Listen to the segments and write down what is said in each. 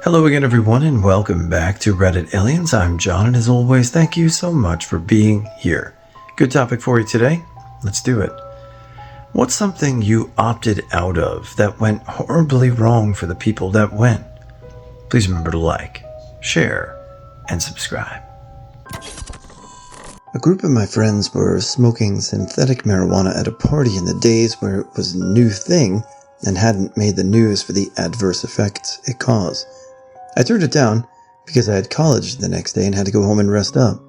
Hello again, everyone, and welcome back to Reddit Aliens. I'm John, and as always, thank you so much for being here. Good topic for you today. Let's do it. What's something you opted out of that went horribly wrong for the people that went? Please remember to like, share, and subscribe. A group of my friends were smoking synthetic marijuana at a party in the days where it was a new thing and hadn't made the news for the adverse effects it caused. I turned it down because I had college the next day and had to go home and rest up.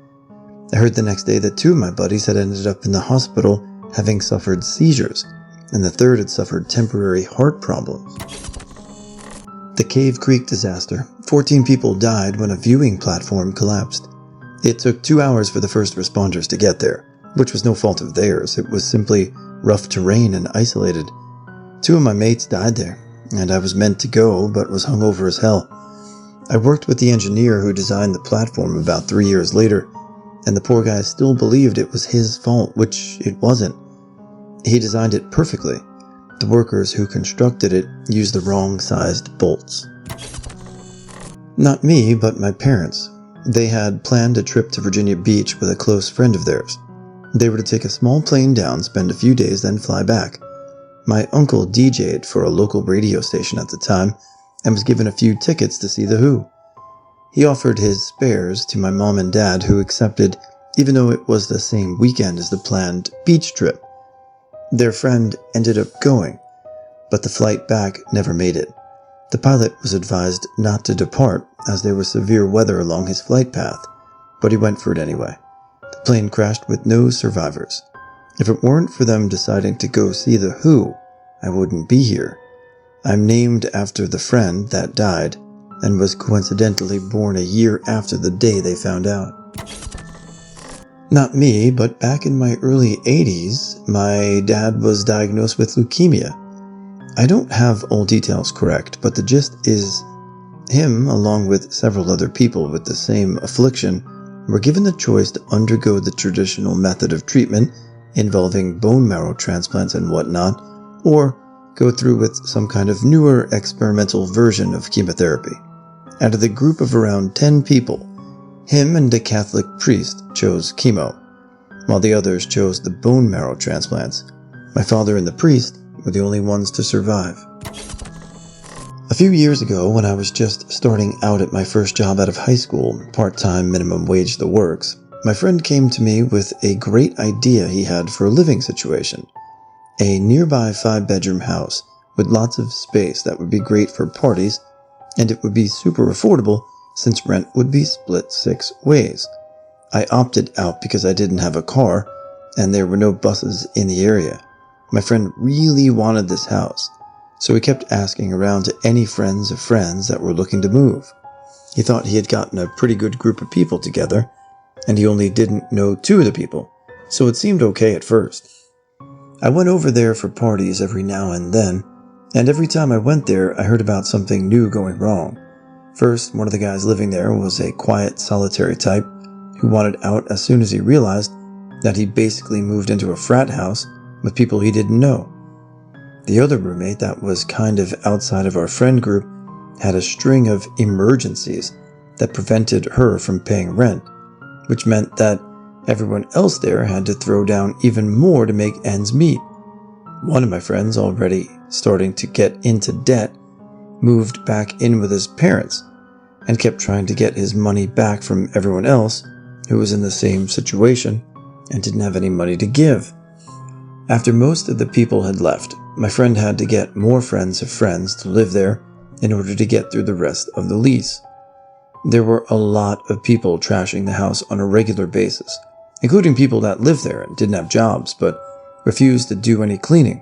I heard the next day that two of my buddies had ended up in the hospital having suffered seizures, and the third had suffered temporary heart problems. The Cave Creek disaster. 14 people died when a viewing platform collapsed. It took 2 hours for the first responders to get there, which was no fault of theirs. It was simply rough terrain and isolated. 2 of my mates died there, and I was meant to go, but was hungover as hell. I worked with the engineer who designed the platform about 3 years later, and the poor guy still believed it was his fault, which it wasn't. He designed it perfectly. The workers who constructed it used the wrong-sized bolts. Not me, but my parents. They had planned a trip to Virginia Beach with a close friend of theirs. They were to take a small plane down, spend a few days, then fly back. My uncle DJ'd for a local radio station at the time, and was given a few tickets to see The Who. He offered his spares to my mom and dad, who accepted, even though it was the same weekend as the planned beach trip. Their friend ended up going, but the flight back never made it. The pilot was advised not to depart, as there was severe weather along his flight path, but he went for it anyway. The plane crashed with no survivors. If it weren't for them deciding to go see The Who, I wouldn't be here. I'm named after the friend that died, and was coincidentally born a year after the day they found out. Not me, but back in my early 80s, my dad was diagnosed with leukemia. I don't have all details correct, but the gist is him, along with several other people with the same affliction, were given the choice to undergo the traditional method of treatment involving bone marrow transplants and whatnot, or go through with some kind of newer experimental version of chemotherapy. Out of the group of around 10 people, him and a Catholic priest chose chemo, while the others chose the bone marrow transplants. My father and the priest were the only ones to survive. A few years ago, when I was just starting out at my first job out of high school, part-time, minimum wage, the works, my friend came to me with a great idea he had for a living situation. A nearby 5-bedroom house with lots of space that would be great for parties, and it would be super affordable since rent would be split 6 ways. I opted out because I didn't have a car, and there were no buses in the area. My friend really wanted this house, so he kept asking around to any friends of friends that were looking to move. He thought he had gotten a pretty good group of people together, and he only didn't know 2 of the people, so it seemed okay at first. I went over there for parties every now and then, and every time I went there, I heard about something new going wrong. First, one of the guys living there was a quiet, solitary type who wanted out as soon as he realized that he basically moved into a frat house with people he didn't know. The other roommate that was kind of outside of our friend group had a string of emergencies that prevented her from paying rent, which meant that everyone else there had to throw down even more to make ends meet. One of my friends, already starting to get into debt, moved back in with his parents and kept trying to get his money back from everyone else who was in the same situation and didn't have any money to give. After most of the people had left, my friend had to get more friends of friends to live there in order to get through the rest of the lease. There were a lot of people trashing the house on a regular basis, including people that lived there and didn't have jobs but refused to do any cleaning.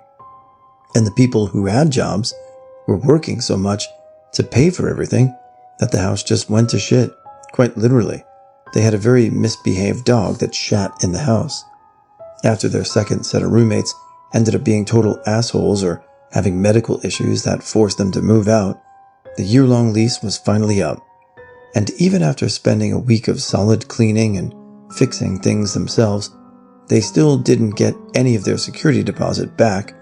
And the people who had jobs were working so much to pay for everything that the house just went to shit, quite literally. They had a very misbehaved dog that shat in the house. After their second set of roommates ended up being total assholes or having medical issues that forced them to move out, the year-long lease was finally up. And even after spending a week of solid cleaning and fixing things themselves, they still didn't get any of their security deposit back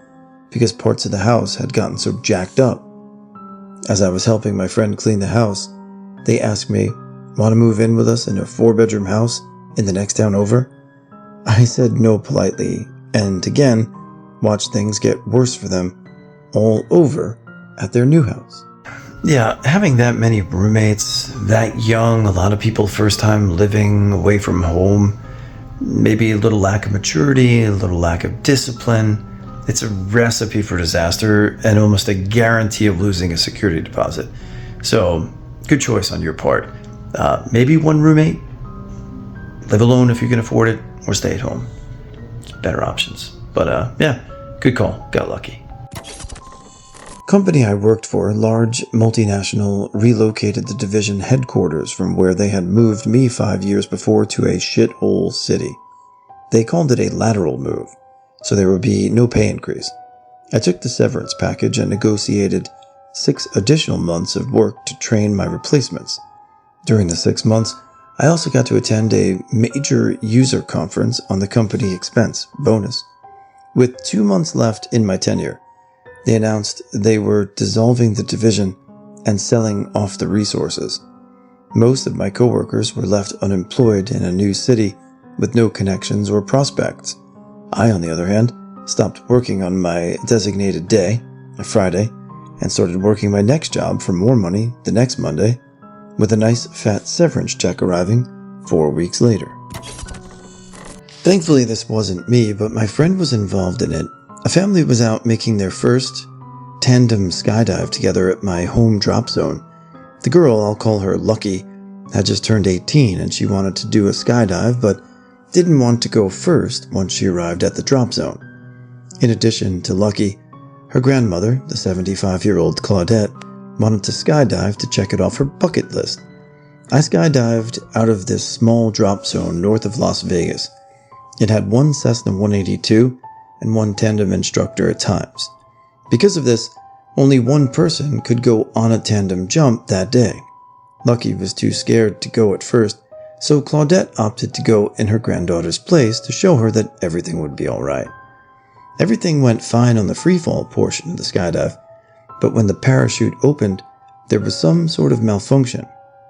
because parts of the house had gotten so jacked up. As I was helping my friend clean the house, they asked me, "Want to move in with us in a 4-bedroom house in the next town over?" I said no politely, and again, watched things get worse for them all over at their new house. Yeah, having that many roommates, that young, a lot of people first time living away from home, maybe a little lack of maturity, a little lack of discipline. It's a recipe for disaster and almost a guarantee of losing a security deposit. So, good choice on your part. Maybe one roommate, live alone if you can afford it, or stay at home. Better options. But yeah, good call. Got lucky. Company I worked for, large multinational, relocated the division headquarters from where they had moved me 5 years before to a shithole city. They called it a lateral move, so there would be no pay increase. I took the severance package and negotiated 6 additional months of work to train my replacements. During the 6 months, I also got to attend a major user conference on the company expense bonus. With 2 months left in my tenure, they announced they were dissolving the division and selling off the resources. Most of my coworkers were left unemployed in a new city with no connections or prospects. I, on the other hand, stopped working on my designated day, a Friday, and started working my next job for more money the next Monday, with a nice fat severance check arriving 4 weeks later. Thankfully, this wasn't me, but my friend was involved in it. A family was out making their first tandem skydive together at my home drop zone. The girl, I'll call her Lucky, had just turned 18 and she wanted to do a skydive, but didn't want to go first once she arrived at the drop zone. In addition to Lucky, her grandmother, the 75-year-old Claudette, wanted to skydive to check it off her bucket list. I skydived out of this small drop zone north of Las Vegas. It had one Cessna 182 and one tandem instructor at times. Because of this, only one person could go on a tandem jump that day. Lucky was too scared to go at first, so Claudette opted to go in her granddaughter's place to show her that everything would be alright. Everything went fine on the freefall portion of the skydive, but when the parachute opened, there was some sort of malfunction.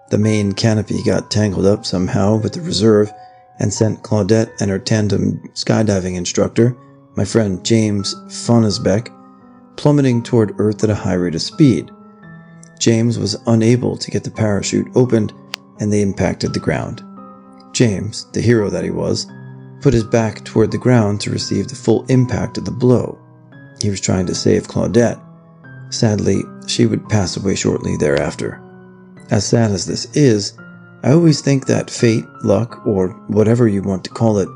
The main canopy got tangled up somehow with the reserve and sent Claudette and her tandem skydiving instructor, my friend James Fonnesbeck, plummeting toward Earth at a high rate of speed. James was unable to get the parachute opened, and they impacted the ground. James, the hero that he was, put his back toward the ground to receive the full impact of the blow. He was trying to save Claudette. Sadly, she would pass away shortly thereafter. As sad as this is, I always think that fate, luck, or whatever you want to call it,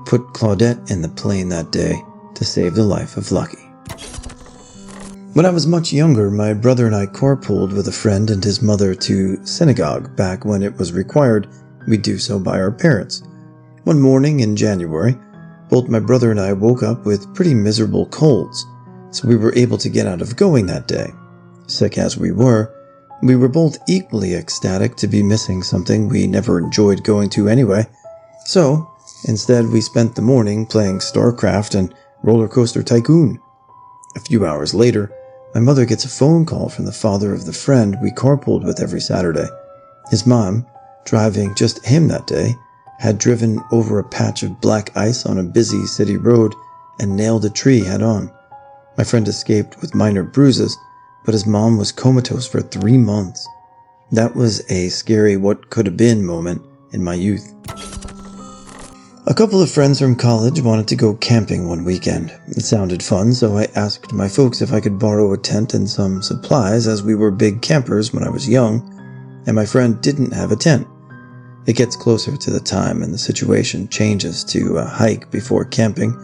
put Claudette in the plane that day to save the life of Lucky. When I was much younger, my brother and I carpooled with a friend and his mother to synagogue back when it was required we do so by our parents. One morning in January, both my brother and I woke up with pretty miserable colds, so we were able to get out of going that day. Sick as we were both equally ecstatic to be missing something we never enjoyed going to anyway. So, instead we spent the morning playing StarCraft and Roller Coaster Tycoon. A few hours later, my mother gets a phone call from the father of the friend we carpooled with every Saturday. His mom, driving just him that day, had driven over a patch of black ice on a busy city road and nailed a tree head-on. My friend escaped with minor bruises, but his mom was comatose for 3 months. That was a scary what could have been moment in my youth. A couple of friends from college wanted to go camping one weekend. It sounded fun, so I asked my folks if I could borrow a tent and some supplies, as we were big campers when I was young, and my friend didn't have a tent. It gets closer to the time and the situation changes to a hike before camping,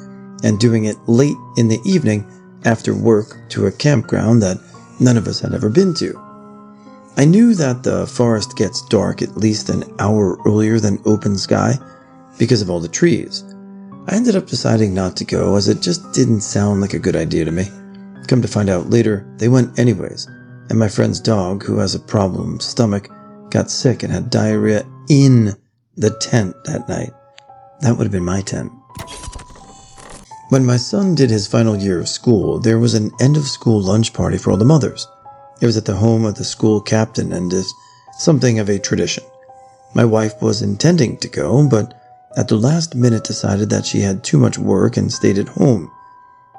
and doing it late in the evening after work to a campground that none of us had ever been to. I knew that the forest gets dark at least an hour earlier than open sky because of all the trees. I ended up deciding not to go, as it just didn't sound like a good idea to me. Come to find out later, they went anyways, and my friend's dog, who has a problem stomach, got sick and had diarrhea in the tent that night. That would have been my tent. When my son did his final year of school, there was an end-of-school lunch party for all the mothers. It was at the home of the school captain and is something of a tradition. My wife was intending to go, but at the last minute decided that she had too much work and stayed at home.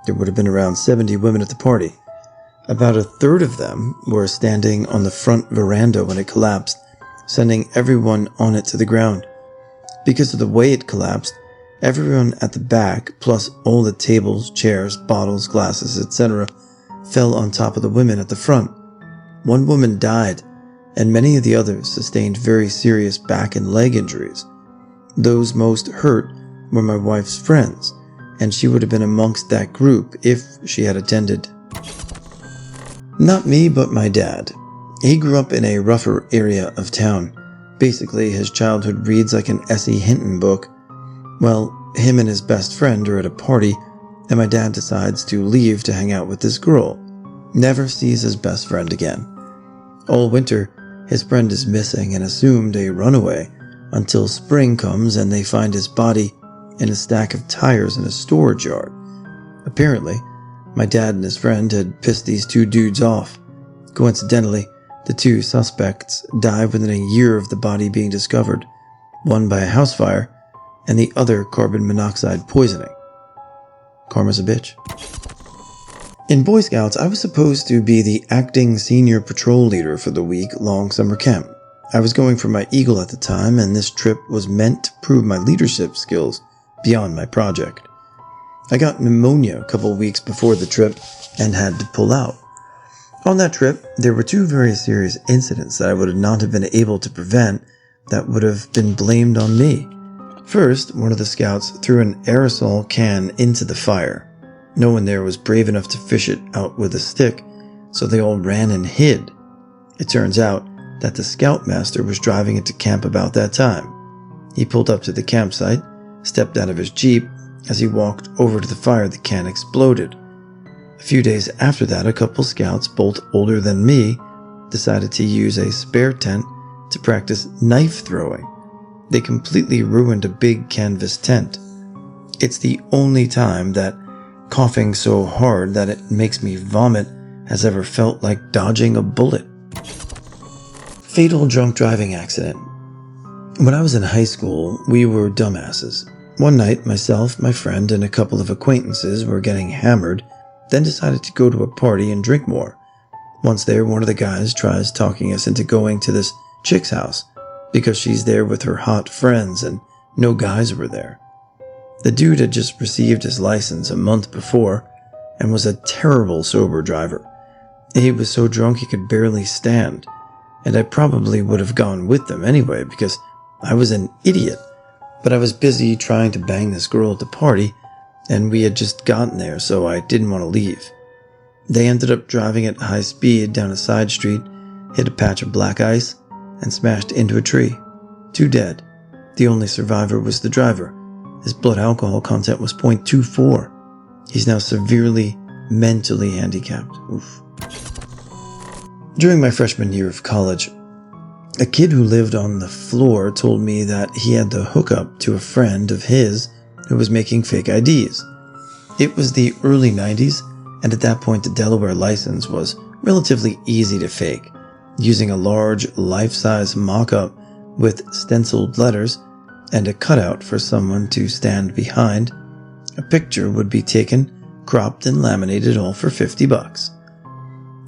There would have been around 70 women at the party. About a third of them were standing on the front veranda when it collapsed, sending everyone on it to the ground. Because of the way it collapsed, everyone at the back, plus all the tables, chairs, bottles, glasses, etc., fell on top of the women at the front. One woman died, and many of the others sustained very serious back and leg injuries. Those most hurt were my wife's friends, and she would have been amongst that group if she had attended. Not me, but my dad. He grew up in a rougher area of town. Basically, his childhood reads like an S.E. Hinton book. Well, him and his best friend are at a party, and my dad decides to leave to hang out with this girl. Never sees his best friend again. All winter, his friend is missing and assumed a runaway, until spring comes and they find his body in a stack of tires in a storage yard. Apparently, my dad and his friend had pissed these two dudes off. Coincidentally, the two suspects died within a year of the body being discovered, one by a house fire and the other carbon monoxide poisoning. Karma's a bitch. In Boy Scouts, I was supposed to be the acting senior patrol leader for the week-long summer camp. I was going for my Eagle at the time, and this trip was meant to prove my leadership skills beyond my project. I got pneumonia a couple weeks before the trip and had to pull out. On that trip, there were two very serious incidents that I would not have been able to prevent that would have been blamed on me. First, one of the scouts threw an aerosol can into the fire. No one there was brave enough to fish it out with a stick, so they all ran and hid. It turns out that the scoutmaster was driving into camp about that time. He pulled up to the campsite, stepped out of his jeep. As he walked over to the fire, the can exploded. A few days after that, a couple scouts, both older than me, decided to use a spare tent to practice knife throwing. They completely ruined a big canvas tent. It's the only time that coughing so hard that it makes me vomit has ever felt like dodging a bullet. Fatal drunk driving accident. When I was in high school, we were dumbasses. One night, myself, my friend, and a couple of acquaintances were getting hammered, then decided to go to a party and drink more. Once there, one of the guys tries talking us into going to this chick's house because she's there with her hot friends and no guys were there. The dude had just received his license a month before and was a terrible sober driver. He was so drunk he could barely stand, and I probably would have gone with them anyway because I was an idiot. But I was busy trying to bang this girl at the party, and we had just gotten there, so I didn't want to leave. They ended up driving at high speed down a side street, hit a patch of black ice, and smashed into a tree. 2 dead. The only survivor was the driver. His blood alcohol content was 0.24. He's now severely mentally handicapped. Oof. During my freshman year of college, a kid who lived on the floor told me that he had the hookup to a friend of his who was making fake IDs. It was the early 90s, and at that point the Delaware license was relatively easy to fake. Using a large, life-size mock-up with stenciled letters and a cutout for someone to stand behind, a picture would be taken, cropped and laminated, all for $50.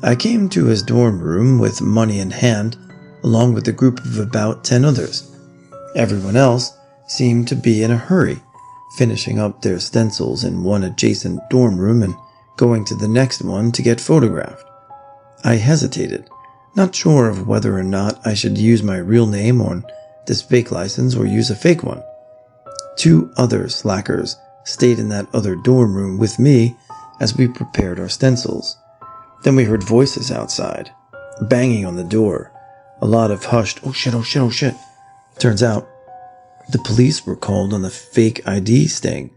I came to his dorm room with money in hand, along with a group of about 10 others. Everyone else seemed to be in a hurry, finishing up their stencils in one adjacent dorm room and going to the next one to get photographed. I hesitated, not sure of whether or not I should use my real name on this fake license or use a fake one. 2 other slackers stayed in that other dorm room with me as we prepared our stencils. Then we heard voices outside, banging on the door. A lot of hushed, oh shit, oh shit, oh shit. Turns out, the police were called on the fake ID sting.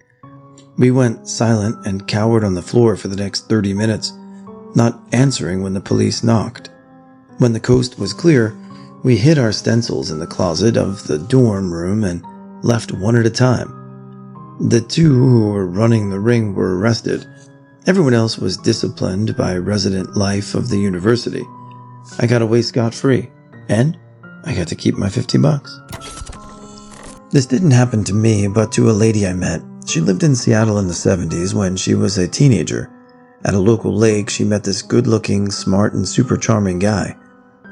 We went silent and cowered on the floor for the next 30 minutes, not answering when the police knocked. When the coast was clear, we hid our stencils in the closet of the dorm room and left one at a time. The 2 who were running the ring were arrested. Everyone else was disciplined by resident life of the university. I got away scot-free, and I got to keep my $50. This didn't happen to me, but to a lady I met. She lived in Seattle in the 70s when she was a teenager. At a local lake, she met this good-looking, smart, and super charming guy.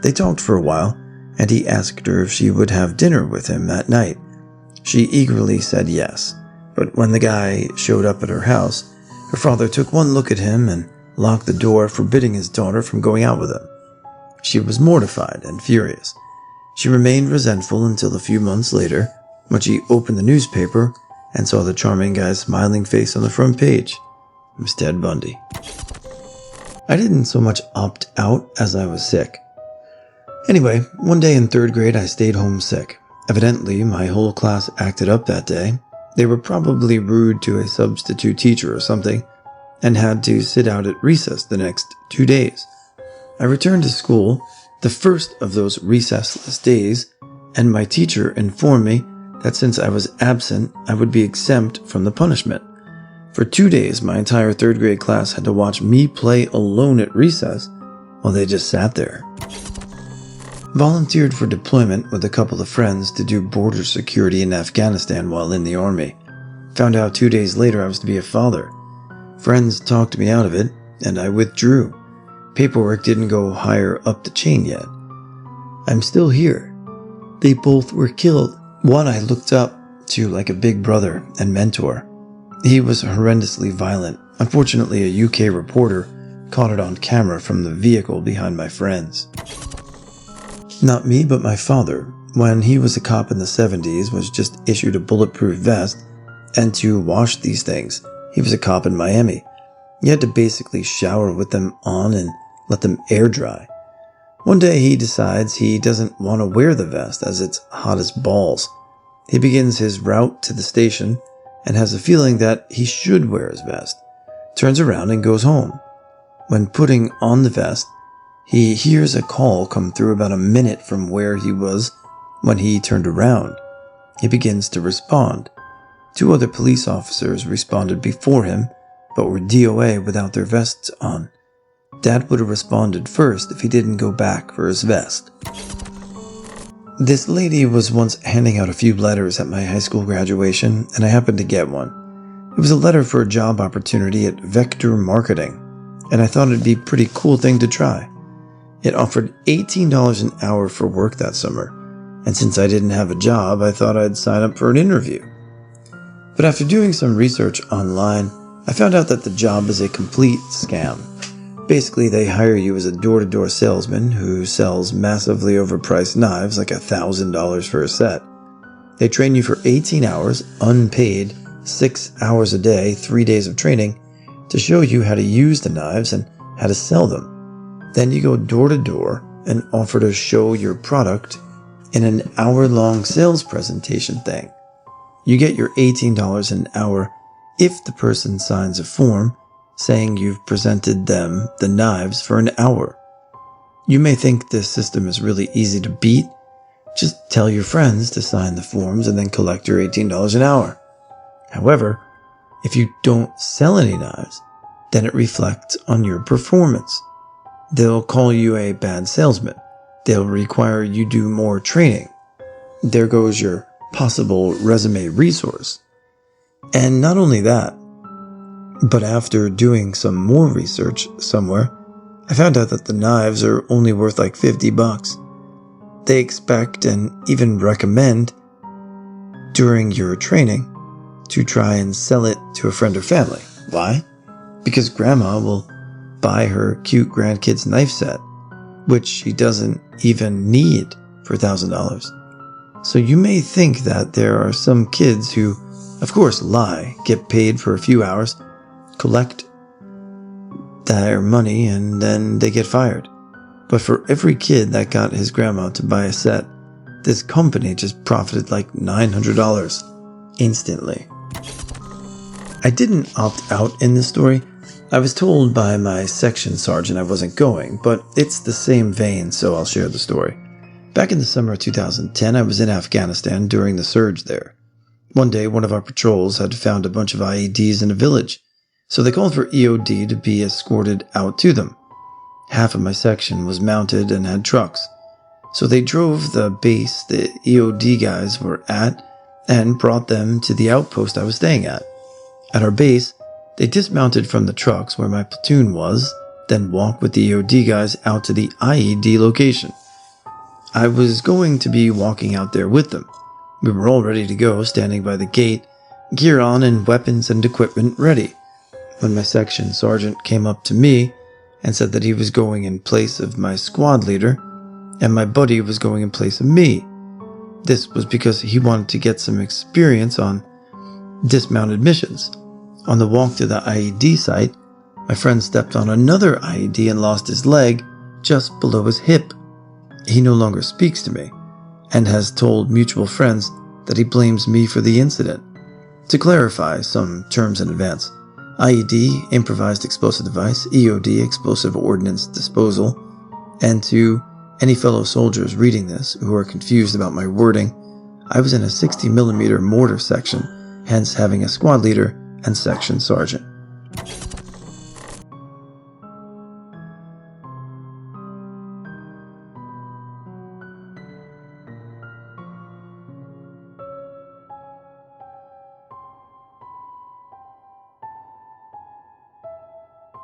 They talked for a while, and he asked her if she would have dinner with him that night. She eagerly said yes, but when the guy showed up at her house, her father took one look at him and locked the door, forbidding his daughter from going out with him. She was mortified and furious. She remained resentful until a few months later, when she opened the newspaper and saw the charming guy's smiling face on the front page. It was Ted Bundy. I didn't so much opt out as I was sick. Anyway, one day in 3rd grade I stayed home sick. Evidently, my whole class acted up that day. They were probably rude to a substitute teacher or something, and had to sit out at recess the next 2 days. I returned to school, the first of those recessless days, and my teacher informed me that since I was absent, I would be exempt from the punishment. For 2 days, my entire 3rd grade class had to watch me play alone at recess while they just sat there. Volunteered for deployment with a couple of friends to do border security in Afghanistan while in the army. Found out 2 days later I was to be a father. Friends talked me out of it, and I withdrew. Paperwork didn't go higher up the chain yet. I'm still here. They both were killed. One I looked up to like a big brother and mentor. He was horrendously violent. Unfortunately, a UK reporter caught it on camera from the vehicle behind my friends. Not me, but my father, when he was a cop in the 70s, was just issued a bulletproof vest, and to wash these things, he was a cop in Miami. He had to basically shower with them on and let them air dry. One day he decides he doesn't want to wear the vest as it's hot as balls. He begins his route to the station and has a feeling that he should wear his vest. Turns around and goes home. When putting on the vest, he hears a call come through about a minute from where he was when he turned around. He begins to respond. 2 other police officers responded before him, but were DOA without their vests on. Dad would have responded first if he didn't go back for his vest. This lady was once handing out a few letters at my high school graduation, and I happened to get one. It was a letter for a job opportunity at Vector Marketing, and I thought it'd be a pretty cool thing to try. It offered $18 an hour for work that summer, and since I didn't have a job, I thought I'd sign up for an interview. But after doing some research online, I found out that the job is a complete scam. Basically, they hire you as a door-to-door salesman who sells massively overpriced knives like $1,000 for a set. They train you for 18 hours, unpaid, 6 hours a day, 3 days of training, to show you how to use the knives and how to sell them. Then you go door to door and offer to show your product in an hour-long sales presentation thing. You get your $18 an hour if the person signs a form saying you've presented them the knives for an hour. You may think this system is really easy to beat. Just tell your friends to sign the forms and then collect your $18 an hour. However, if you don't sell any knives, then it reflects on your performance. They'll call you a bad salesman. They'll require you do more training. There goes your possible resume resource. And not only that, but after doing some more research somewhere, I found out that the knives are only worth like $50. They expect and even recommend during your training to try and sell it to a friend or family. Why? Because grandma will buy her cute grandkid's knife set, which she doesn't even need for $1,000. So you may think that there are some kids who, of course, lie, get paid for a few hours, collect their money, and then they get fired. But for every kid that got his grandma to buy a set, this company just profited like $900 instantly. I didn't opt out in this story. I was told by my section sergeant I wasn't going, but it's the same vein, so I'll share the story. Back in the summer of 2010, I was in Afghanistan during the surge there. One day, one of our patrols had found a bunch of IEDs in a village, so they called for EOD to be escorted out to them. half of my section was mounted and had trucks. So they drove the base the EOD guys were at and brought them to the outpost I was staying at. At our base, they dismounted from the trucks where my platoon was, then walked with the EOD guys out to the IED location. I was going to be walking out there with them. We were all ready to go, standing by the gate, gear on and weapons and equipment ready, when my section sergeant came up to me and said that he was going in place of my squad leader, and my buddy was going in place of me. This was because he wanted to get some experience on dismounted missions. On the walk to the IED site, my friend stepped on another IED and lost his leg just below his hip. He no longer speaks to me, and has told mutual friends that he blames me for the incident. To clarify some terms in advance, IED, improvised explosive device, EOD, explosive ordnance disposal, and to any fellow soldiers reading this who are confused about my wording, I was in a 60mm mortar section, hence having a squad leader and section sergeant.